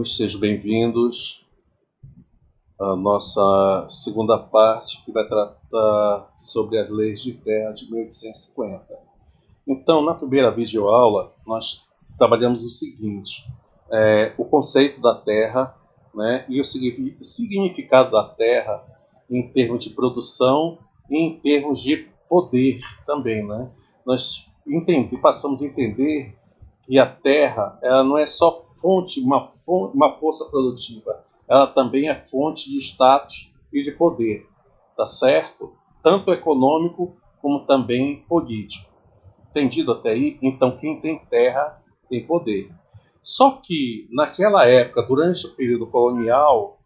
amigos, sejam bem-vindos à nossa segunda parte, que vai tratar sobre as leis de terra de 1850. Então, na primeira videoaula, nós trabalhamos o seguinte, o conceito da terra, né, e o significado da terra em termos de produção e em termos de poder também, né? Nós passamos a entender que a terra ela não é só uma força produtiva, ela também é fonte de status e de poder, tá certo? Tanto econômico como também político. Entendido até aí? Então quem tem terra tem poder. Só que naquela época, durante o período colonial,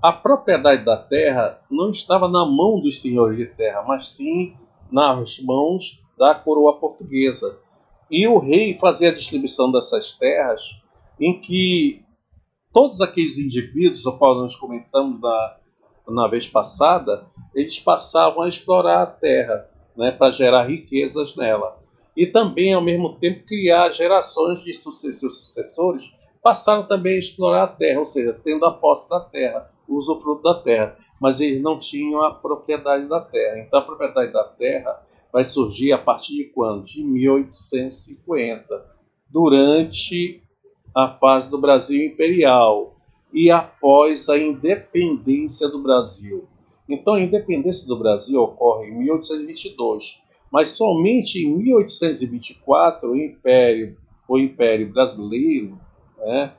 a propriedade da terra não estava na mão dos senhores de terra, mas sim nas mãos da coroa portuguesa. E o rei fazia a distribuição dessas terras em que todos aqueles indivíduos, o qual nós comentamos na vez passada, eles passavam a explorar a terra, né, para gerar riquezas nela. E também, ao mesmo tempo, criar gerações de sucessores passaram também a explorar a terra, ou seja, tendo a posse da terra, o usufruto da terra, mas eles não tinham a propriedade da terra. Então, a propriedade da terra vai surgir a partir de quando? De 1850, durante a fase do Brasil imperial e após a independência do Brasil. Então, a independência do Brasil ocorre em 1822, mas somente em 1824 o Império Brasileiro, né,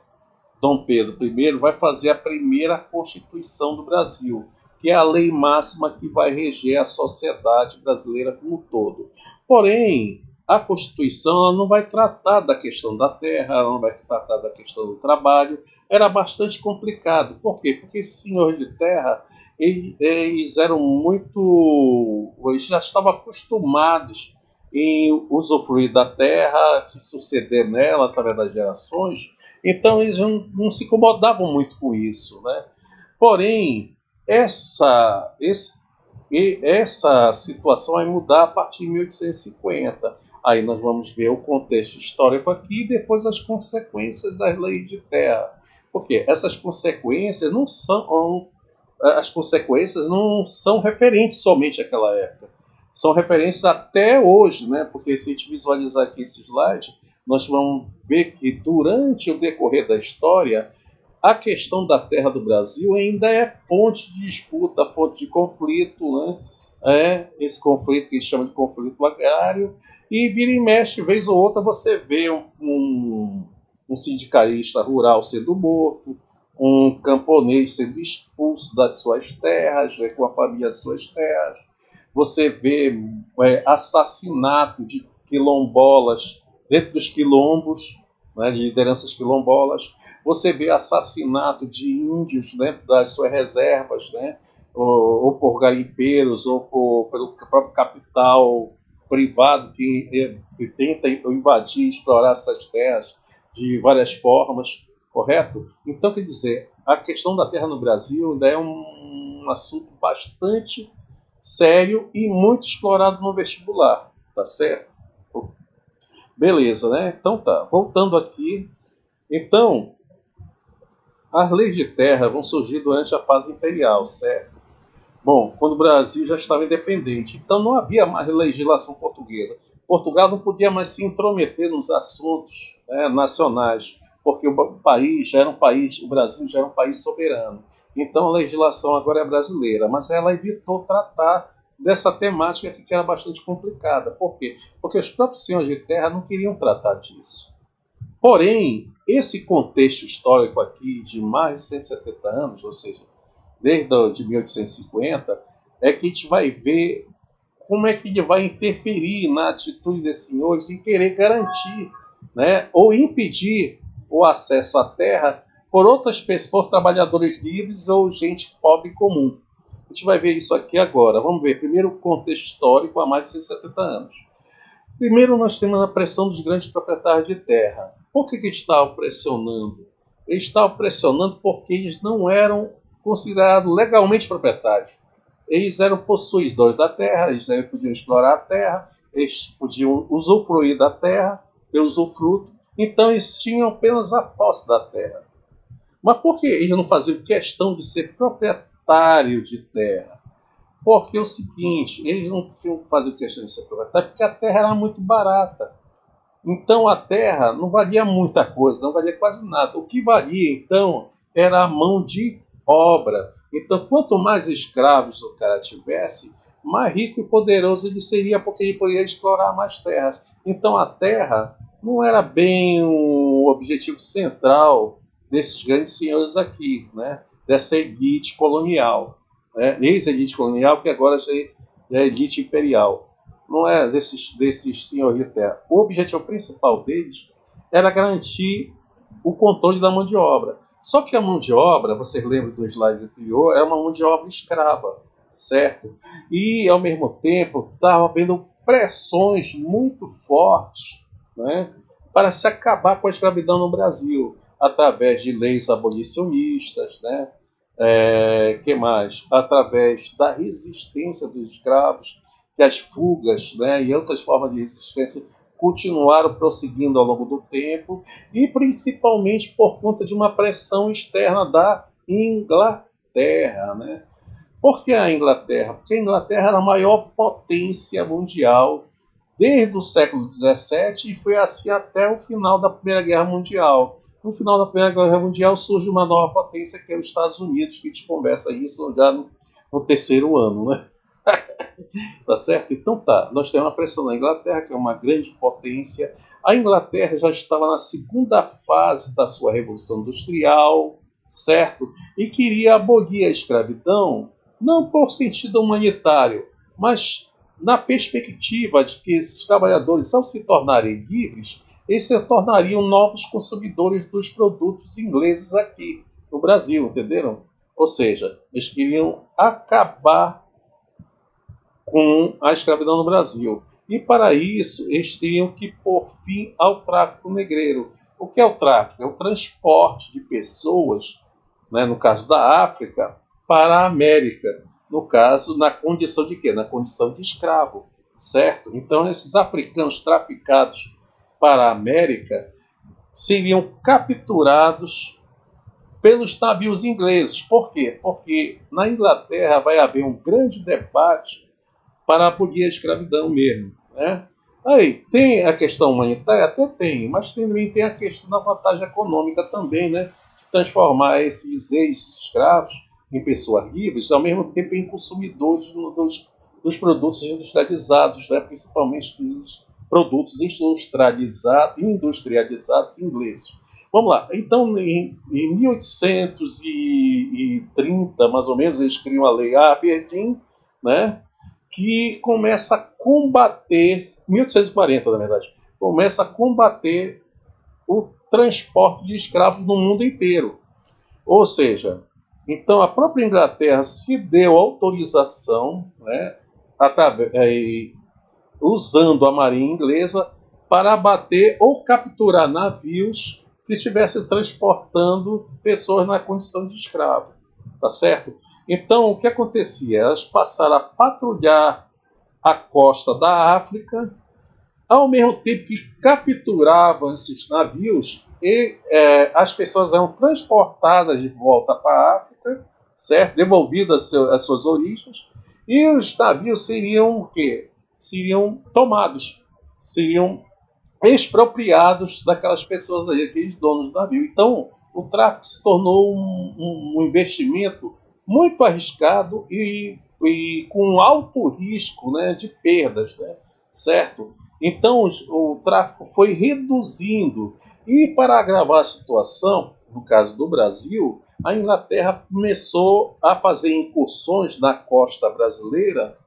Dom Pedro I, vai fazer a primeira Constituição do Brasil, que é a lei máxima que vai reger a sociedade brasileira como um todo. Porém, a Constituição não vai tratar da questão da terra, ela não vai tratar da questão do trabalho. Era bastante complicado. Por quê? Porque esses senhores de terra, eles eram eles já estavam acostumados em usufruir da terra, se suceder nela através das gerações. Então, eles não se incomodavam muito com isso, né? Porém, essa situação vai mudar a partir de 1850. Aí nós vamos ver o contexto histórico aqui e depois as consequências das leis de terra. Porque essas consequências não são referentes somente àquela época. São referentes até hoje, né? Porque se a gente visualizar aqui esse slide, nós vamos ver que durante o decorrer da história, a questão da terra do Brasil ainda é fonte de disputa, fonte de conflito, né? Esse conflito que eles chamam de conflito agrário, e vira e mexe, vez ou outra, você vê um sindicalista rural sendo morto, um camponês sendo expulso das suas terras, com a família das suas terras. Você vê assassinato de quilombolas dentro dos quilombos, né, de lideranças quilombolas. Você vê assassinato de índios dentro das suas reservas, né, ou por garimpeiros, ou pelo próprio capital privado que tenta invadir e explorar essas terras de várias formas, correto? Então, quer dizer, a questão da terra no Brasil ainda é um assunto bastante sério e muito explorado no vestibular, tá certo? Beleza, né? Então tá, voltando aqui. Então, as leis de terra vão surgir durante a fase imperial, certo? Bom, quando o Brasil já estava independente, então não havia mais legislação portuguesa. Portugal não podia mais se intrometer nos assuntos, né, nacionais, porque o Brasil já era um país soberano. Então a legislação agora é brasileira, mas ela evitou tratar dessa temática que era bastante complicada. Por quê? Porque os próprios senhores de terra não queriam tratar disso. Porém, esse contexto histórico aqui de mais de 170 anos, ou seja, desde de 1850, é que a gente vai ver como é que ele vai interferir na atitude desses senhores em querer garantir, né, ou impedir o acesso à terra por trabalhadores livres ou gente pobre comum. A gente vai ver isso aqui agora. Vamos ver primeiro o contexto histórico há mais de 170 anos. Primeiro nós temos a pressão dos grandes proprietários de terra. Por que eles estavam pressionando? Eles estavam pressionando porque eles não eram considerados legalmente proprietários. Eles eram possuidores da terra, eles podiam explorar a terra, eles podiam usufruir da terra, pelo usufruto, então eles tinham apenas a posse da terra. Mas por que eles não faziam questão de ser proprietário de terra? Porque é o seguinte, eles não tinham fazer questão de ser proprietário porque a terra era muito barata. Então a terra não valia muita coisa, não valia quase nada. O que valia então era a mão de obra. Então quanto mais escravos o cara tivesse, mais rico e poderoso ele seria, porque ele poderia explorar mais terras. Então a terra não era bem o objetivo central desses grandes senhores aqui, né? Dessa elite colonial, né? Ex-elite colonial que agora já é elite imperial. Não é desses senhores de terra. O objetivo principal deles era garantir o controle da mão de obra. Só que a mão de obra, você lembra do slide anterior, é uma mão de obra escrava, certo? E, ao mesmo tempo, estava havendo pressões muito fortes, né, para se acabar com a escravidão no Brasil, através de leis abolicionistas, né? Que mais? Através da resistência dos escravos, que as fugas, né, e outras formas de resistência continuaram prosseguindo ao longo do tempo, e principalmente por conta de uma pressão externa da Inglaterra. Né? Por que a Inglaterra? Porque a Inglaterra era a maior potência mundial desde o século XVII e foi assim até o final da Primeira Guerra Mundial. No final da Primeira Guerra Mundial surge uma nova potência, que é os Estados Unidos, que a gente conversa isso já no terceiro ano, né? Tá certo? Então tá, nós temos uma pressão na Inglaterra, que é uma grande potência. A Inglaterra já estava na segunda fase da sua Revolução Industrial, certo? E queria abolir a escravidão, não por sentido humanitário, mas na perspectiva de que esses trabalhadores, ao se tornarem livres, eles se tornariam novos consumidores dos produtos ingleses aqui no Brasil, entenderam? Ou seja, eles queriam acabar com a escravidão no Brasil. E para isso, eles teriam que pôr fim ao tráfico negreiro. O que é o tráfico? É o transporte de pessoas, né, no caso da África, para a América. No caso, na condição de quê? Na condição de escravo, certo? Então, esses africanos traficados para a América seriam capturados pelos navios ingleses. Por quê? Porque na Inglaterra vai haver um grande debate para abolir a escravidão mesmo. Né? Aí, tem a questão humanitária? Até tem, mas também tem a questão da vantagem econômica também, né? De transformar esses ex-escravos em pessoas livres, ao mesmo tempo em consumidores dos produtos industrializados, né? Principalmente dos produtos industrializados ingleses. Vamos lá, então em 1830, mais ou menos, eles criam a Lei Aberdeen, né? Que começa a combater, 1840 na verdade, começa a combater o transporte de escravos no mundo inteiro. Ou seja, então a própria Inglaterra se deu autorização, né, usando a marinha inglesa, para abater ou capturar navios que estivessem transportando pessoas na condição de escravo. Tá certo? Então, o que acontecia? Elas passaram a patrulhar a costa da África, ao mesmo tempo que capturavam esses navios, e as pessoas eram transportadas de volta para a África, certo? Devolvidas às suas origens, e os navios seriam o quê? Seriam tomados, seriam expropriados daquelas pessoas aí, aqueles donos do navio. Então, o tráfico se tornou um investimento muito arriscado e com alto risco, né, de perdas, né, certo? Então o tráfico foi reduzindo, e para agravar a situação, no caso do Brasil, a Inglaterra começou a fazer incursões na costa brasileira,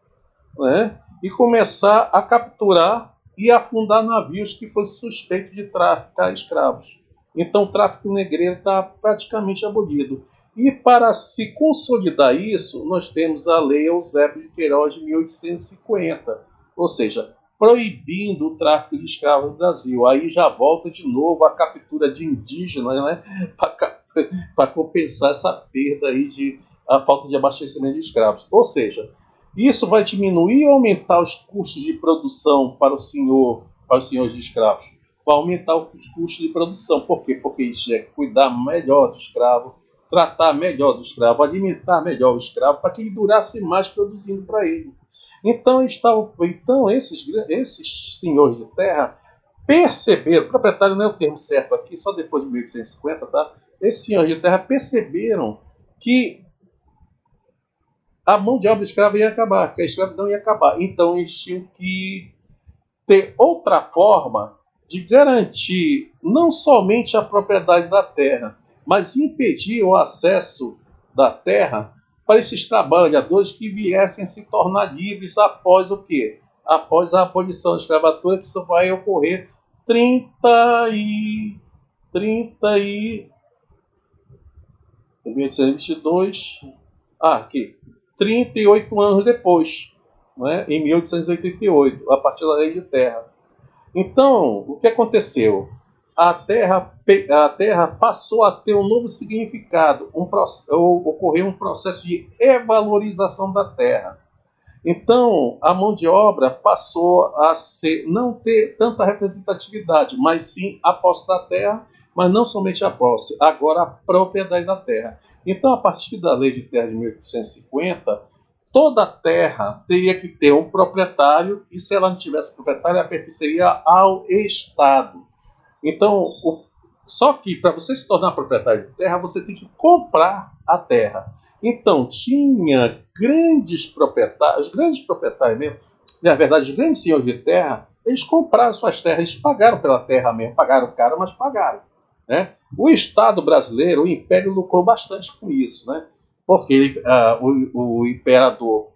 né, e começar a capturar e afundar navios que fossem suspeitos de traficar escravos. Então o tráfico negreiro está praticamente abolido. E para se consolidar isso, nós temos a Lei Eusébio de Queiroz de 1850, ou seja, proibindo o tráfico de escravos no Brasil. Aí já volta de novo a captura de indígenas, né, para compensar essa perda aí a falta de abastecimento de escravos. Ou seja, isso vai diminuir ou aumentar os custos de produção para os senhores de escravos? vai aumentar os custos de produção. Por quê? Porque isso é cuidar melhor do escravo, tratar melhor do escravo, alimentar melhor o escravo, para que ele durasse mais produzindo para ele. Então, esses senhores de terra perceberam, proprietário não é o termo certo aqui, só depois de 1850, tá? Esses senhores de terra perceberam que a mão de obra escrava ia acabar, que a escravidão ia acabar. Então, eles tinham que ter outra forma de garantir não somente a propriedade da terra, mas impedir o acesso da terra para esses trabalhadores que viessem se tornar livres após o quê? Após a abolição da escravatura, que isso vai ocorrer 1822, aqui, 38 anos depois, né, em 1888, a partir da Lei de Terra. Então, o que aconteceu? A terra passou a ter um novo significado, ocorreu um processo de revalorização da terra. Então, a mão de obra passou a não ter tanta representatividade, mas sim a posse da terra, mas não somente a posse, agora a propriedade da terra. Então, a partir da Lei de Terra de 1850, toda a terra teria que ter um proprietário, e se ela não tivesse proprietário, ela pertenceria ao Estado. Então, só que para você se tornar proprietário de terra, você tem que comprar a terra. Então, tinha grandes proprietários, os grandes proprietários mesmo, na verdade, os grandes senhores de terra, eles compraram suas terras, eles pagaram pela terra mesmo, pagaram caro, mas pagaram. Né? O Estado brasileiro, o Império, lucrou bastante com isso, né? Porque o imperador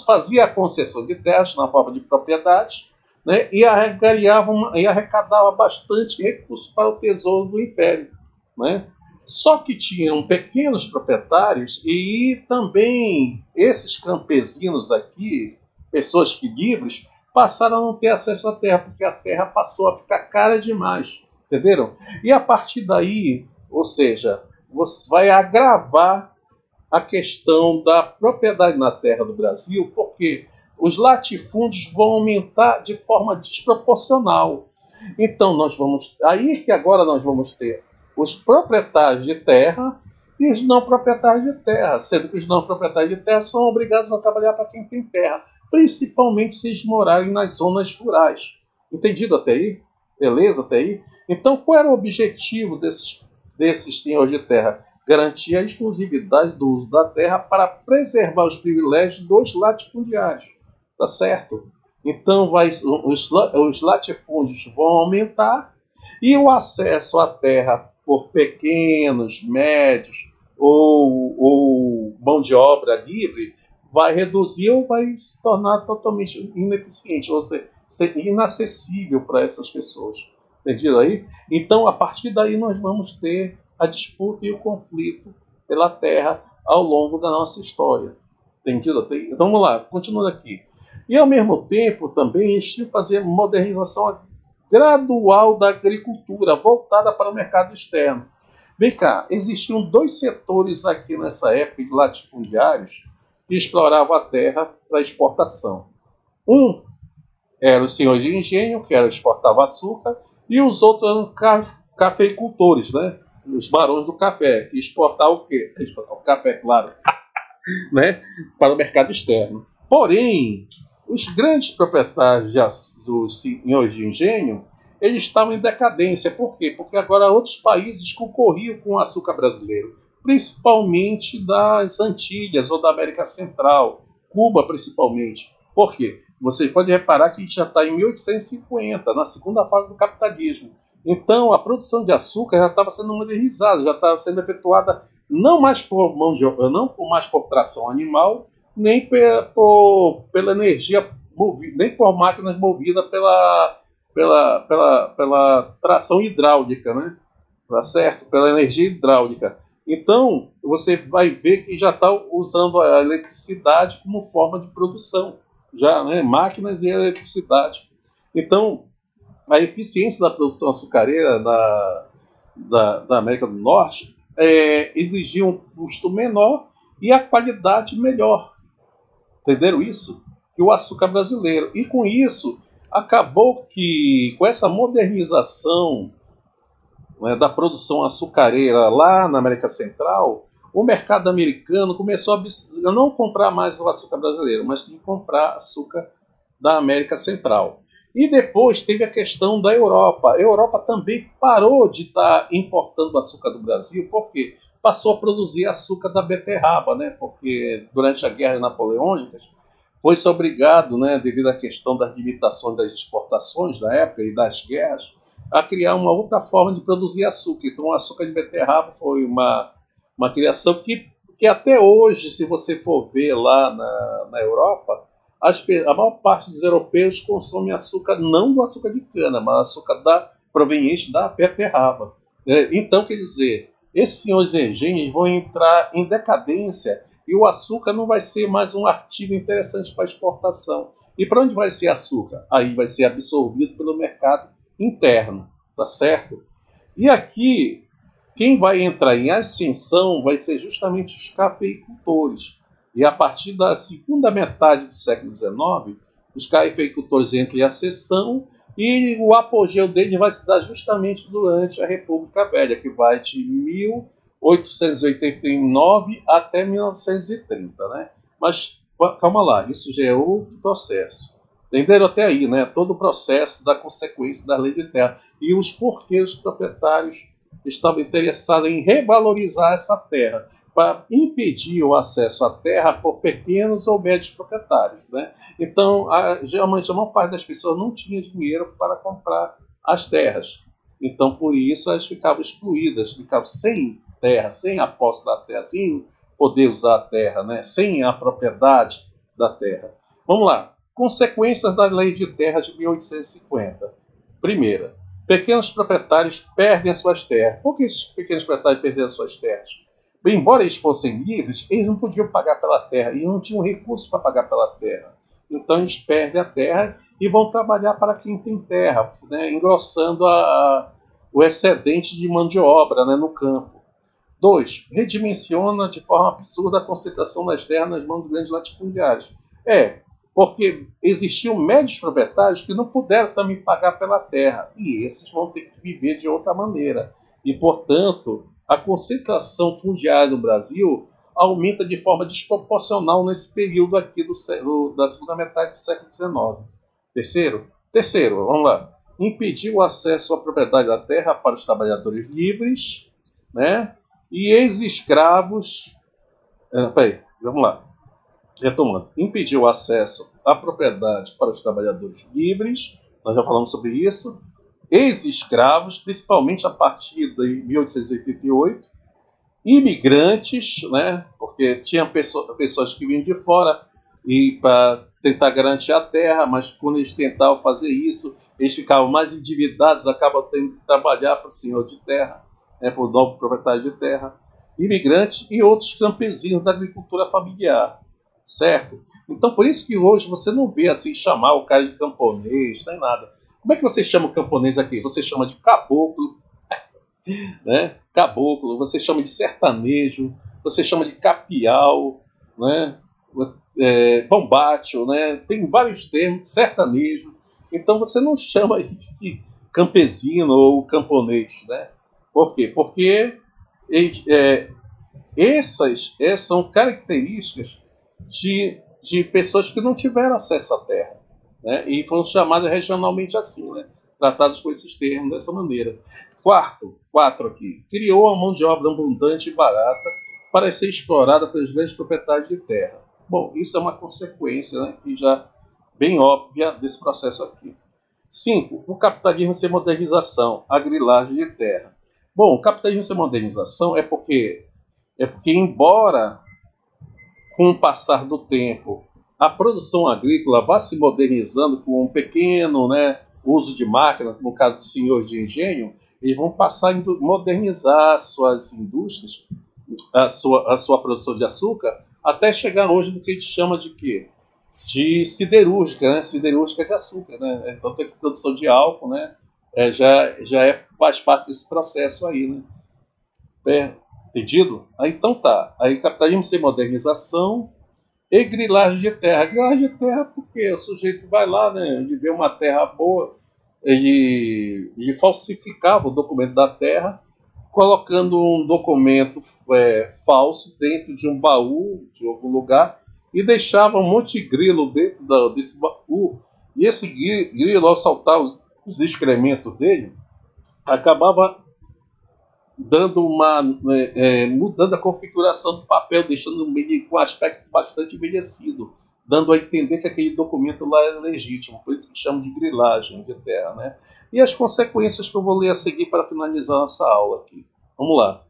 fazia a concessão de terras na forma de propriedade, né? E arrecadava bastante recursos para o tesouro do Império. Né? Só que tinham pequenos proprietários e também esses campesinos aqui, pessoas que livres, passaram a não ter acesso à terra, porque a terra passou a ficar cara demais. Entenderam? E a partir daí, ou seja, você vai agravar a questão da propriedade na terra do Brasil, porque os latifúndios vão aumentar de forma desproporcional. Então, aí que agora nós vamos ter os proprietários de terra e os não proprietários de terra, sendo que os não proprietários de terra são obrigados a trabalhar para quem tem terra, principalmente se eles morarem nas zonas rurais. Entendido até aí? Beleza até aí? Então, qual era o objetivo desses senhores de terra? Garantir a exclusividade do uso da terra para preservar os privilégios dos latifundiários. Tá certo? Então, os latifúndios vão aumentar e o acesso à terra por pequenos, médios ou mão de obra livre vai reduzir ou vai se tornar totalmente ineficiente, ou seja, ser inacessível para essas pessoas. Entendido aí? Então, a partir daí, nós vamos ter a disputa e o conflito pela terra ao longo da nossa história. Entendido? Então, vamos lá, continuando aqui. E, ao mesmo tempo, também eles tinham que fazer modernização gradual da agricultura, voltada para o mercado externo. Vem cá, existiam dois setores aqui nessa época de latifundiários que exploravam a terra para exportação. Um era os senhores de engenho, que exportavam açúcar, e os outros eram cafeicultores, né? Os barões do café, que exportavam o quê? Exportavam o café, claro, né? Para o mercado externo. Porém, os grandes proprietários dos senhores de engenho, eles estavam em decadência. Por quê? Porque agora outros países concorriam com o açúcar brasileiro, principalmente das Antilhas ou da América Central, Cuba principalmente. Por quê? Você pode reparar que a gente já está em 1850, na segunda fase do capitalismo. Então, a produção de açúcar já estava sendo modernizada, já estava sendo efetuada não mais por mão de obra, não mais por tração animal, nem pela energia movida, nem por máquinas movidas pela tração hidráulica, né? Tá certo? Pela energia hidráulica. Então, você vai ver que já está usando a eletricidade como forma de produção. Já, né? Máquinas e eletricidade. Então, a eficiência da produção açucareira da América do Norte exigia um custo menor e a qualidade melhor. Entenderam isso? Que o açúcar brasileiro. E com isso, Acabou que com essa modernização, né, da produção açucareira lá na América Central, o mercado americano começou a não comprar mais o açúcar brasileiro, mas sim comprar açúcar da América Central. E depois teve a questão da Europa. A Europa também parou de estar importando açúcar do Brasil, porque passou a produzir açúcar da beterraba, né? Porque durante a Guerra Napoleônica foi-se obrigado, né, devido à questão das limitações das exportações da época e das guerras, a criar uma outra forma de produzir açúcar. Então, o açúcar de beterraba foi uma criação que até hoje, se você for ver lá na Europa, a maior parte dos europeus consome açúcar não do açúcar de cana, mas açúcar proveniente da beterraba. Então, quer dizer, esses senhores engenhos vão entrar em decadência e o açúcar não vai ser mais um artigo interessante para exportação. E para onde vai ser açúcar? Aí vai ser absorvido pelo mercado interno, tá certo? E aqui, quem vai entrar em ascensão vai ser justamente os cafeicultores. E a partir da segunda metade do século XIX, os cafeicultores entram em ascensão e o apogeu deles vai se dar justamente durante a República Velha, que vai de 1889 até 1930, né? Mas calma lá, isso já é outro processo. Entenderam até aí, né? Todo o processo da consequência da lei de terra e os porquês os proprietários estavam interessados em revalorizar essa terra para impedir o acesso à terra por pequenos ou médios proprietários, né? Então, geralmente, a maior parte das pessoas não tinha dinheiro para comprar as terras. Então, por isso, elas ficavam excluídas, ficavam sem terra, sem a posse da terra, sem poder usar a terra, né? Sem a propriedade da terra. Vamos lá. Consequências da Lei de Terras de 1850. Primeira, pequenos proprietários perdem as suas terras. Por que esses pequenos proprietários perderam as suas terras? Bem, embora eles fossem livres, eles não podiam pagar pela terra e não tinham recursos para pagar pela terra. Então eles perdem a terra e vão trabalhar para quem tem terra, né, engrossando o excedente de mão de obra, né, no campo. 2. Redimensiona de forma absurda a concentração das terras nas mãos de grandes latifundiários. Porque existiam médios proprietários que não puderam também pagar pela terra, e esses vão ter que viver de outra maneira. E, portanto, a concentração fundiária no Brasil aumenta de forma desproporcional nesse período aqui da segunda metade do século XIX. Terceiro, vamos lá. Impedir o acesso à propriedade da terra para os trabalhadores livres, né? E ex-escravos... vamos lá. Retomando, impedir o acesso à propriedade para os trabalhadores livres, nós já falamos sobre isso, ex-escravos, principalmente a partir de 1888, imigrantes, né, porque tinha pessoas que vinham de fora e para tentar garantir a terra, mas quando eles tentavam fazer isso, eles ficavam mais endividados, acabam tendo que trabalhar para o senhor de terra, né, para o novo proprietário de terra, imigrantes e outros campesinos da agricultura familiar. Certo? Então, por isso que hoje você não vê assim chamar o cara de camponês, nem nada. Como é que você chama o camponês aqui? Você chama de caboclo, né? Caboclo, você chama de sertanejo, você chama de capial, né? Bombátil, né? Tem vários termos, sertanejo. Então, você não chama de campesino ou camponês, né? Por quê? Porque essas são características de pessoas que não tiveram acesso à terra, né? E foram chamadas regionalmente assim, né? Tratados com esses termos dessa maneira. Quatro aqui. Criou a mão de obra abundante e barata para ser explorada pelos grandes proprietários de terra. Bom, isso é uma consequência, né, que já bem óbvia desse processo aqui. 5. O capitalismo sem modernização, a grilagem de terra. Bom, o capitalismo sem modernização é porque embora com o passar do tempo, a produção agrícola vá se modernizando com um pequeno, né, uso de máquinas, no caso dos senhores de engenho, eles vão passar a modernizar suas indústrias, a sua produção de açúcar, até chegar hoje no que a gente chama de quê? De siderúrgica, né? Siderúrgica de açúcar, né? Então tem produção de álcool, né? Faz parte desse processo aí, né? Entendido? Aí, então tá. Aí capitalismo sem modernização, e grilagem de terra. Grilagem de terra porque o sujeito vai lá, né, ele vê uma terra boa, ele falsificava o documento da terra, colocando um documento falso dentro de um baú de algum lugar e deixava um monte de grilo dentro desse baú. E esse grilo, ao saltar os excrementos dele, acabava dando mudando a configuração do papel, deixando com um aspecto bastante envelhecido, dando a entender que aquele documento lá é legítimo, por isso que chamam de grilagem de terra, né? E as consequências que eu vou ler a seguir para finalizar nossa aula aqui. Vamos lá.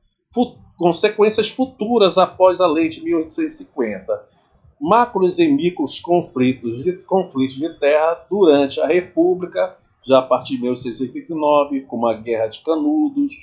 Consequências futuras após a lei de 1850. Macros e micros conflitos de terra durante a República, já a partir de 1889, como a Guerra de Canudos,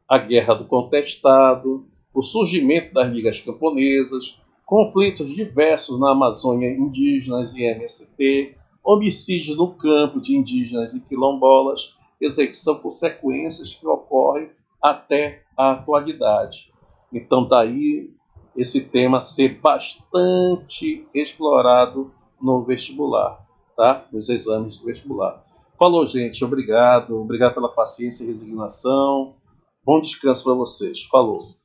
a Guerra do Contestado, o surgimento das ligas camponesas, conflitos diversos na Amazônia indígenas e MST, homicídios no campo de indígenas e quilombolas, execução por sequências que ocorrem até a atualidade. Então, daí esse tema ser bastante explorado no vestibular, tá? Nos exames do vestibular. Falou, gente. Obrigado. Obrigado pela paciência e resignação. Bom descanso para vocês. Falou.